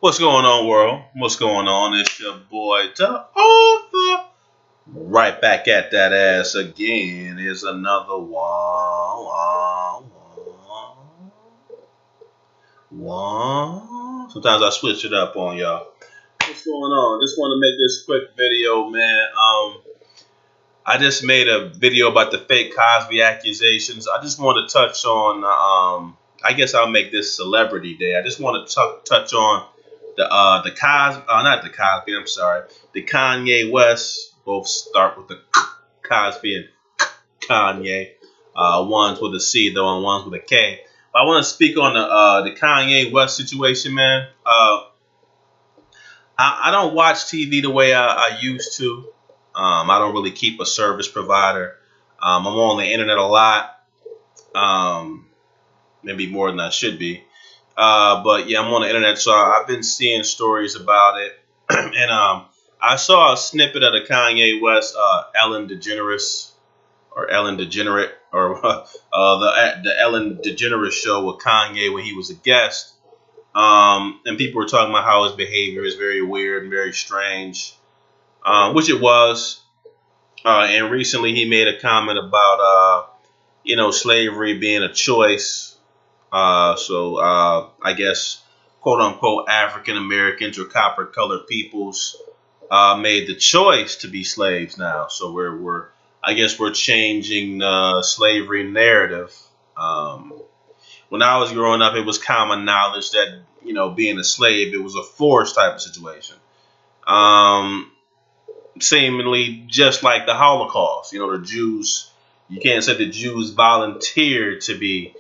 What's going on, world? What's going on? It's your boy, the author. Right back at that ass again. Is another one. Sometimes I switch it up on y'all. What's going on? Just want to make this quick video, man. I just made a video about the fake Cosby accusations. I just want to touch on. I guess I'll make this Celebrity Day. I just want to touch on the Cosby, not the Cosby. I'm sorry, the Kanye West. Both start with the Cosby and Kanye. One's with a C though, and one's with a K. But I want to speak on the Kanye West situation, man. I don't watch TV the way I used to. I don't really keep a service provider. I'm on the internet a lot, maybe more than I should be. But yeah, I'm on the internet, so I've been seeing stories about it. And I saw a snippet of the Kanye West Ellen DeGeneres or Ellen DeGenerate or the Ellen DeGeneres show with Kanye when he was a guest. And people were talking about how his behavior is very weird and very strange, which it was. And recently he made a comment about, slavery being a choice. I guess, quote unquote, African Americans or copper colored peoples made the choice to be slaves now. So I guess we're changing the slavery narrative. When I was growing up, it was common knowledge that, being a slave, it was a forced type of situation. Seemingly just like the Holocaust. The Jews, you can't say the Jews volunteered to be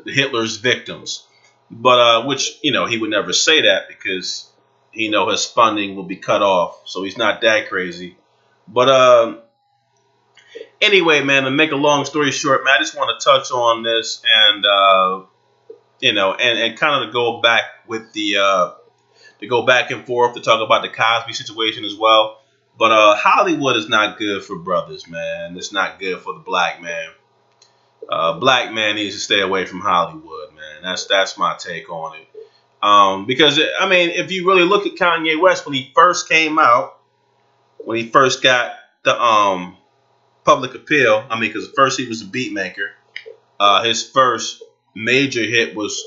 Hitler's victims. But which, he would never say that because his funding will be cut off. So he's not that crazy. But anyway, man, to make a long story short, man, I just want to touch on this and and kind of to go back with to go back and forth to talk about the Cosby situation as well. But Hollywood is not good for brothers, man. It's not good for the black man. Black man needs to stay away from Hollywood, man. That's my take on it. Because if you really look at Kanye West when he first came out, when he first got the public appeal, because first he was a beat maker. His first major hit was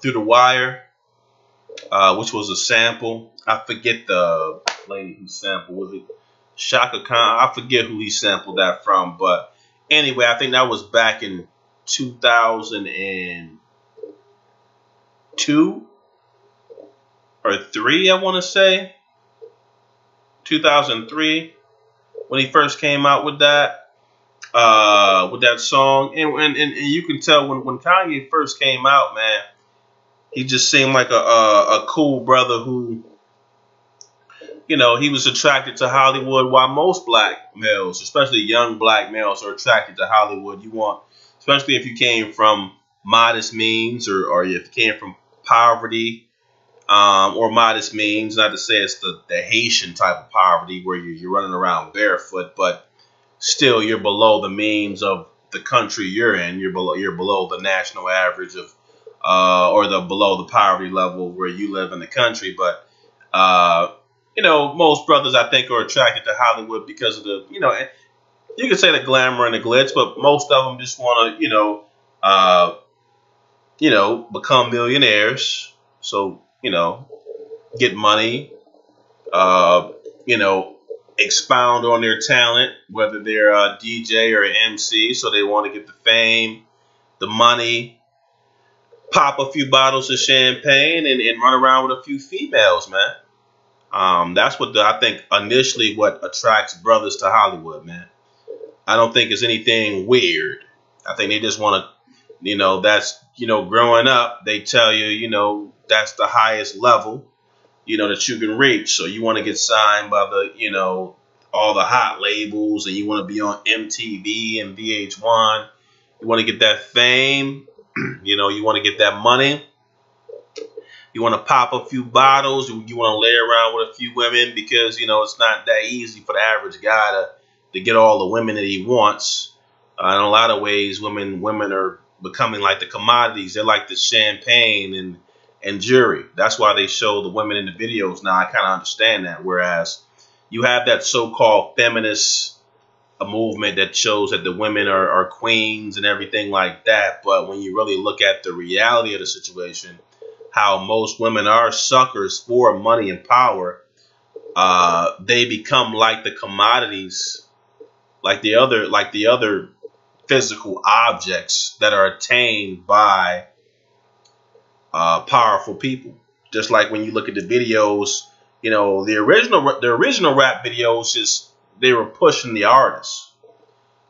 Through the Wire, which was a sample. I forget the lady who sampled. Was it Shaka Khan? I forget who he sampled that from. But anyway, I think that was back in 2002 or 3, I want to say. 2003 when he first came out with that song. And you can tell when Kanye first came out, man, he just seemed like a cool brother who, he was attracted to Hollywood, while most black males, especially young black males, are attracted to Hollywood. Especially if you came from modest means or if you came from poverty or modest means. Not to say it's the Haitian type of poverty where you're running around barefoot, but still you're below the means of the country you're in. You're below the national average of or below the poverty level where you live in the country. But most brothers I think are attracted to Hollywood because of the, you could say the glamour and the glitz, but most of them just want to, become millionaires. So, get money, expound on their talent, whether they're a DJ or an MC. So they want to get the fame, the money, pop a few bottles of champagne and run around with a few females, man. That's what I think initially what attracts brothers to Hollywood, man. I don't think it's anything weird. I think they just want to, that's, growing up, they tell you, that's the highest level, that you can reach. So you want to get signed by the, all the hot labels, and you want to be on MTV and VH1. You want to get that fame, you want to get that money. You want to pop a few bottles. You want to lay around with a few women because, it's not that easy for the average guy to get all the women that he wants. In a lot of ways, women are becoming like the commodities. They're like the champagne and jewelry. That's why they show the women in the videos now. I kind of understand that. Whereas you have that so-called feminist movement that shows that the women are queens and everything like that. But when you really look at the reality of the situation, how most women are suckers for money and power, they become like the commodities, like the other physical objects that are attained by powerful people. Just like when you look at the videos, the original rap videos, just they were pushing the artists.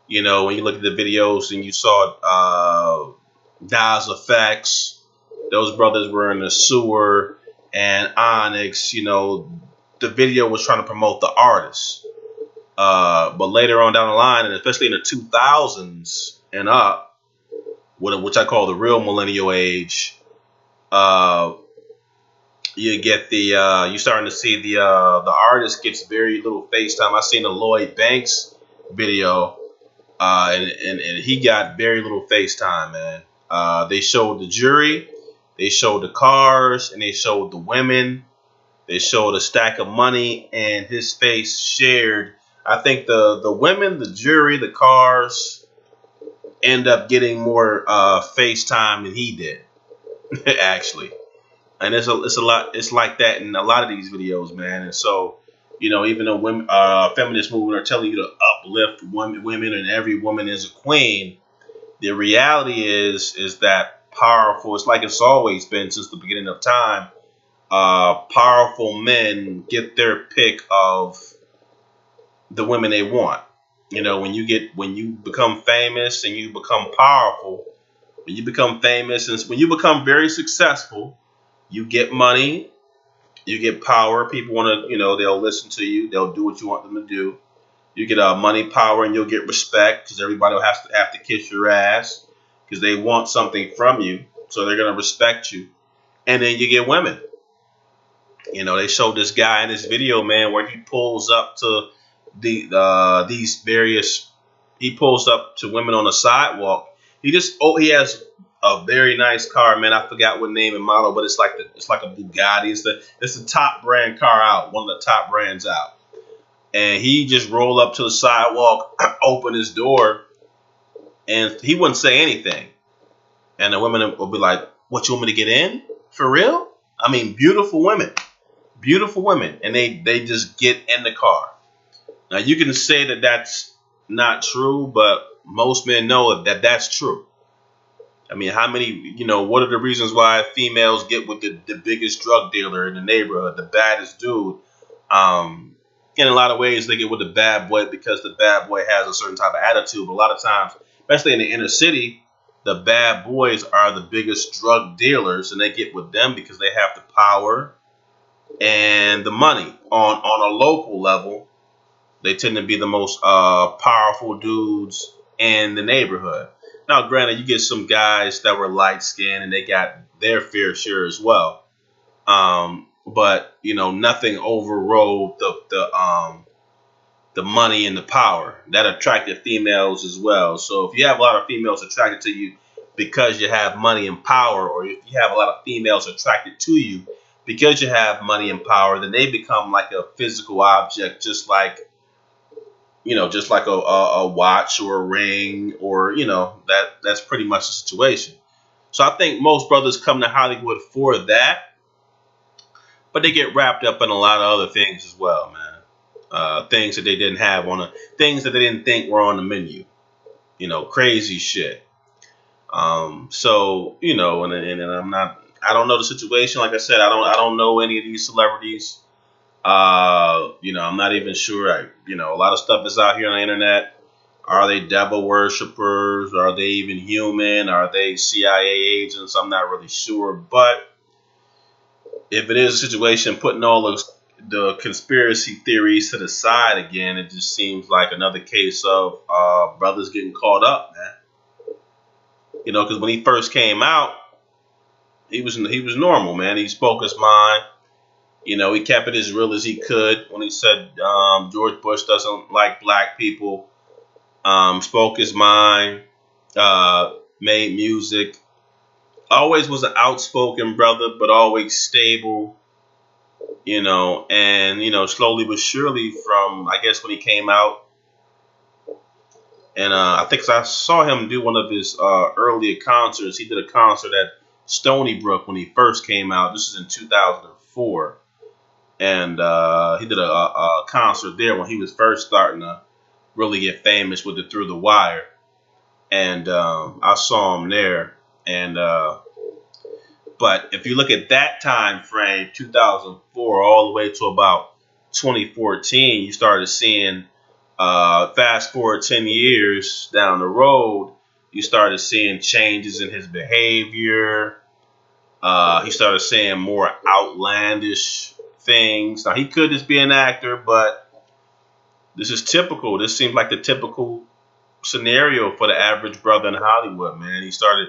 When you look at the videos and you saw Nas Effects, those brothers were in the sewer, and Onyx, the video was trying to promote the artists. But later on down the line, and especially in the 2000s and up, which I call the real millennial age, you get you're starting to see the artist gets very little face time. I seen the Lloyd Banks video, and he got very little face time, man. They showed the jury, they showed the cars, and they showed the women. They showed a stack of money, and his face shared. I think the women, the jury, the cars end up getting more face time than he did, actually. And it's a lot. It's like that in a lot of these videos, man. And so, even though women, feminist movement are telling you to uplift women, and every woman is a queen, the reality is that powerful. It's like it's always been since the beginning of time. Powerful men get their pick of the women they want. When you become famous and you become powerful, when you become famous and when you become very successful, you get money, you get power. People want to, they'll listen to you. They'll do what you want them to do. You get money, power, and you'll get respect because everybody will have to kiss your ass because they want something from you. So they're going to respect you. And then you get women. They showed this guy in this video, man, where he pulls up to he pulls up to women on the sidewalk. He has a very nice car, man. I forgot what name and model, but it's like a Bugatti. It's the top brand car out, one of the top brands out. And he just rolled up to the sidewalk, opened his door, and he wouldn't say anything. And the women will be like, "What, you want me to get in? For real?" I mean, beautiful women, and they just get in the car. Now you can say that that's not true, but most men know that that's true. I mean, how many, what are the reasons why females get with the biggest drug dealer in the neighborhood, the baddest dude? In a lot of ways, they get with the bad boy because the bad boy has a certain type of attitude. But a lot of times, especially in the inner city, the bad boys are the biggest drug dealers, and they get with them because they have the power and the money. On a local level, they tend to be the most powerful dudes in the neighborhood. Now, granted, you get some guys that were light-skinned and they got their fair share as well. But nothing overrode the money and the power that attracted females as well. So if you have a lot of females attracted to you because you have money and power, or if you have a lot of females attracted to you because you have money and power, then they become like a physical object, just like a watch or a ring, or that's pretty much the situation. So I think most brothers come to Hollywood for that, but they get wrapped up in a lot of other things as well, man. Things that they didn't have things that they didn't think were on the menu. Crazy shit. So and I don't know the situation. Like I said, I don't know any of these celebrities. I'm not even sure. A lot of stuff is out here on the internet. Are they devil worshippers? Are they even human? Are they CIA agents? I'm not really sure. But if it is a situation, putting all the conspiracy theories to the side again, it just seems like another case of brothers getting caught up, man. Because when he first came out, he was normal, man. He spoke his mind. He kept it as real as he could when he said George Bush doesn't like black people. Spoke his mind, made music, always was an outspoken brother, but always stable, and slowly but surely from I guess when he came out, and I think I saw him do one of his earlier concerts. He did a concert at Stony Brook when he first came out. This is in 2004, and he did a concert there when he was first starting to really get famous with the Through the Wire, and I saw him there, and but if you look at that time frame, 2004 all the way to about 2014, you started seeing, fast forward 10 years down the road, you started seeing changes in his behavior. He started saying more outlandish things. Now, he could just be an actor, but this is typical. This seems like the typical scenario for the average brother in Hollywood, man. He started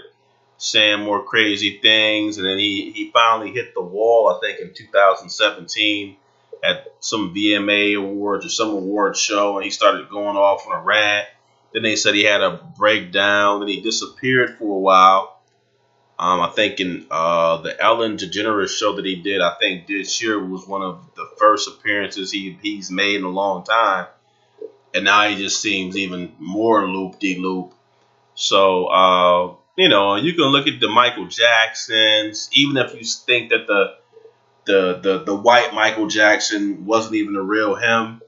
saying more crazy things, and then he finally hit the wall, I think, in 2017 at some VMA awards or some award show, and he started going off on a rant. Then they said he had a breakdown, then he disappeared for a while. I think in the Ellen DeGeneres show that he did, I think this year was one of the first appearances he's made in a long time, and now he just seems even more loop-de-loop. So, you can look at the Michael Jacksons, even if you think that the white Michael Jackson wasn't even the real him.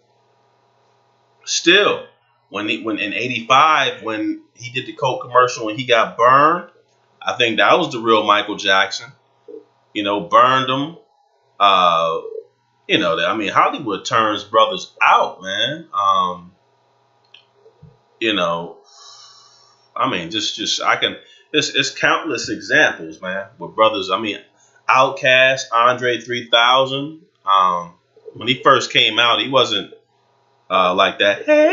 Still, when in '85 when he did the Coke commercial and he got burned, I think that was the real Michael Jackson. Burned him. Hollywood turns brothers out, man. Just I can. It's countless examples, man, with brothers. Outkast, Andre 3000. When he first came out, he wasn't like that. Hey,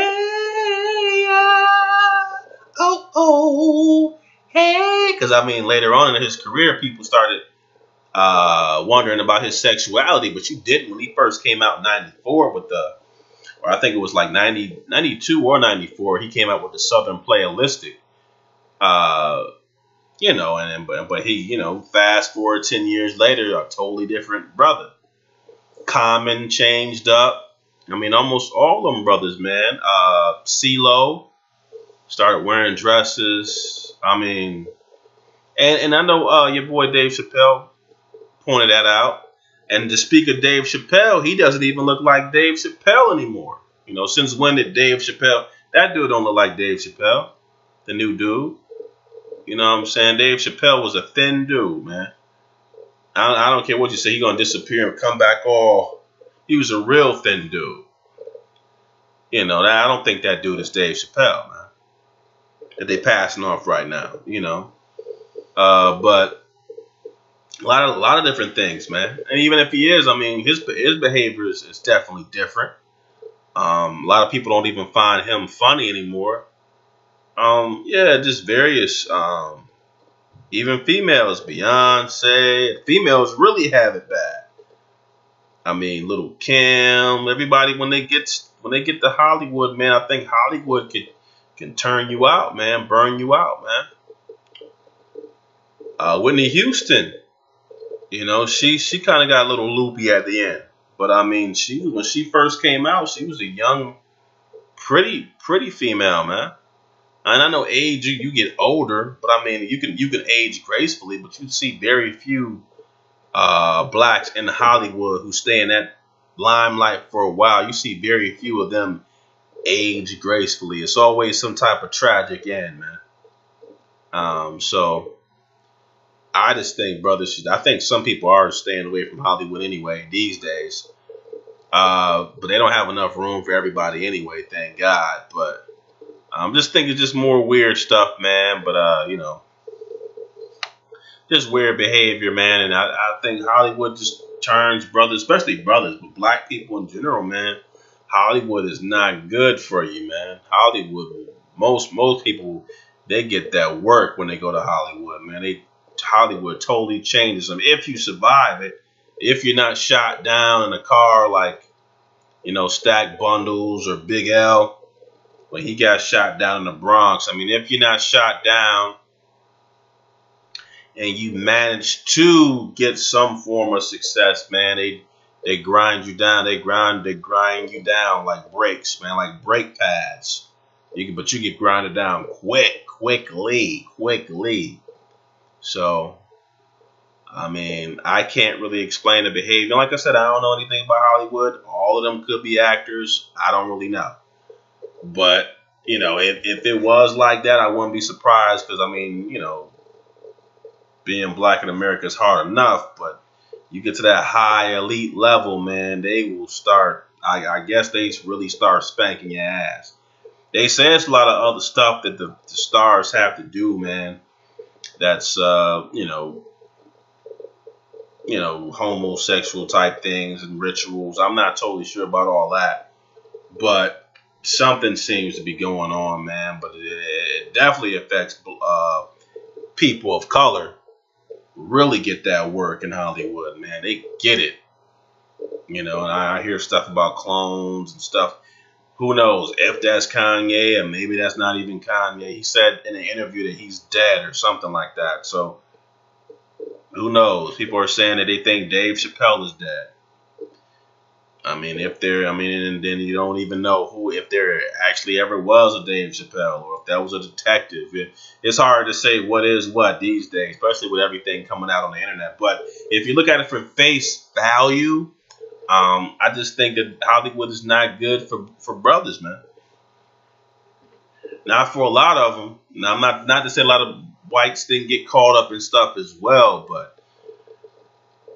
hey. Because later on in his career, people started wondering about his sexuality, but you didn't when he first came out in '94 with or I think it was like 92 or '94. He came out with the Southern Playalistic. But he, fast forward 10 years later, a totally different brother. Common changed up. Almost all of them brothers, man. CeeLo started wearing dresses. And I know your boy Dave Chappelle pointed that out. And to speak of Dave Chappelle, he doesn't even look like Dave Chappelle anymore. Since when did Dave Chappelle? That dude don't look like Dave Chappelle, the new dude. You know what I'm saying? Dave Chappelle was a thin dude, man. I don't care what you say. He's going to disappear and come back all. He was a real thin dude. I don't think that dude is Dave Chappelle, man. That they passing off right now, But a lot of different things, man. And even if he is, his behavior is definitely different. A lot of people don't even find him funny anymore. Just various, even females, Beyonce, females really have it bad. Little Kim, everybody when they get to Hollywood, man, I think Hollywood can turn you out, man, burn you out, man. Whitney Houston, she kind of got a little loopy at the end, but when she first came out, she was a young, pretty female, man. And I know age, you get older, but you can age gracefully, but you see very few blacks in Hollywood who stay in that limelight for a while. You see very few of them age gracefully. It's always some type of tragic end, man. So I just think, brothers, I think some people are staying away from Hollywood anyway these days. But they don't have enough room for everybody anyway, thank God. But I'm just thinking just more weird stuff, man. But, just weird behavior, man. And I think Hollywood just turns brothers, especially brothers, but black people in general, man. Hollywood is not good for you, man. Hollywood, most people, they get that work when they go to Hollywood, man. Hollywood totally changes them if you survive it. If you're not shot down in a car like, Stack Bundles or Big L, when he got shot down in the Bronx. If you're not shot down and you manage to get some form of success, man, they grind you down. They grind you down like brakes, man, like brake pads. But you get grinded down quickly. So, I mean, I can't really explain the behavior. Like I said, I don't know anything about Hollywood. All of them could be actors. I don't really know. But, if it was like that, I wouldn't be surprised because, I mean, being black in America is hard enough. But you get to that high elite level, man, they will start, I guess they really start spanking your ass. They say it's a lot of other stuff that the stars have to do, man. That's, homosexual type things and rituals. I'm not totally sure about all that, but something seems to be going on, man. But it definitely affects people of color. Really get that work in Hollywood, man. They get it, and I hear stuff about clones and stuff. Who knows if that's Kanye and maybe that's not even Kanye. He said in an interview that he's dead or something like that. So who knows? People are saying that they think Dave Chappelle is dead. And then you don't even know if there actually ever was a Dave Chappelle or if that was a detective. It's hard to say what is what these days, especially with everything coming out on the internet. But if you look at it for face value, I just think that Hollywood is not good for brothers, man. Not for a lot of them. Now, I'm not to say a lot of whites didn't get caught up in stuff as well, but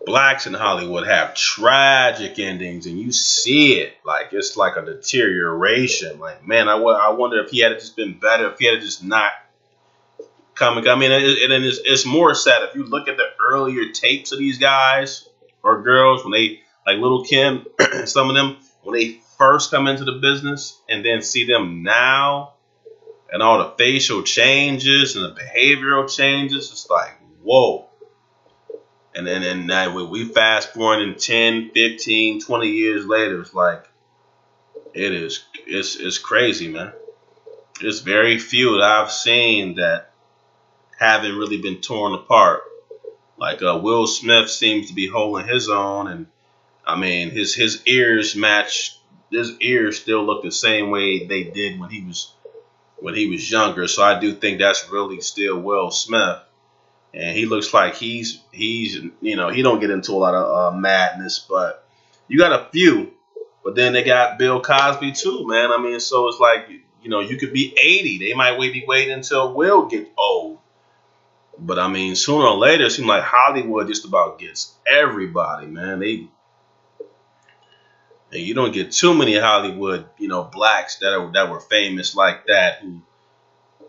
blacks in Hollywood have tragic endings, and you see it. Like, it's like a deterioration. Like, man, I wonder if he had just been better, if he had just not come. I mean, it's more sad if you look at the earlier tapes of these guys or girls when they, like Little Kim, some of them, when they first come into the business and then see them now and all the facial changes and the behavioral changes, it's like, whoa. And then now we fast forward in 10, 15, 20 years later, it's like, it's crazy, man. There's very few that I've seen that haven't really been torn apart. Like Will Smith seems to be holding his own, and I mean his ears match. His ears still look the same way they did when he was younger. So I do think that's really still Will Smith, and he looks like he's he don't get into a lot of madness, but you got a few. But then they got Bill Cosby too, man. I mean, so it's like you could be 80. They might be waiting until Will get old. But I mean, sooner or later, it seems like Hollywood just about gets everybody, man. You don't get too many Hollywood, blacks that were famous like that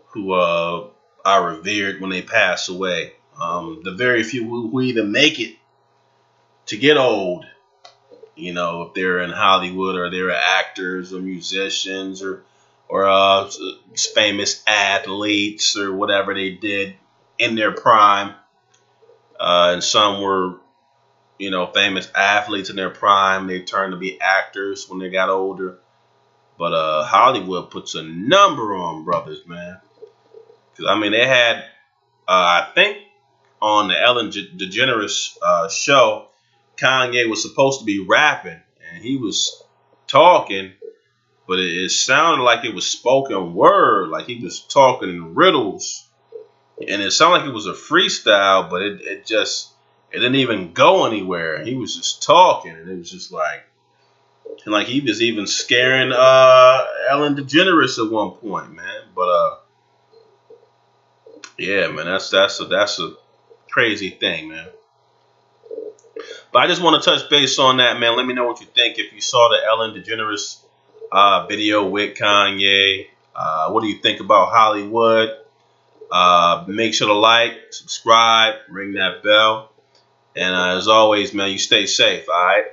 who are revered when they pass away. The very few who even make it to get old, if they're in Hollywood or they're actors or musicians or famous athletes or whatever they did in their prime. And some were, famous athletes in their prime. They turned to be actors when they got older. But Hollywood puts a number on brothers, man. Because, I mean, they had, I think, on the Ellen DeGeneres show, Kanye was supposed to be rapping. And he was talking, but it sounded like it was spoken word. Like he was talking in riddles. And it sounded like it was a freestyle, but it didn't even go anywhere. He was just talking, and it was just like he was even scaring Ellen DeGeneres at one point, man. But yeah, man, that's a crazy thing, man. But I just want to touch base on that, man. Let me know what you think. If you saw the Ellen DeGeneres video with Kanye, what do you think about Hollywood? Make sure to like, subscribe, ring that bell. And as always, man, you stay safe, all right?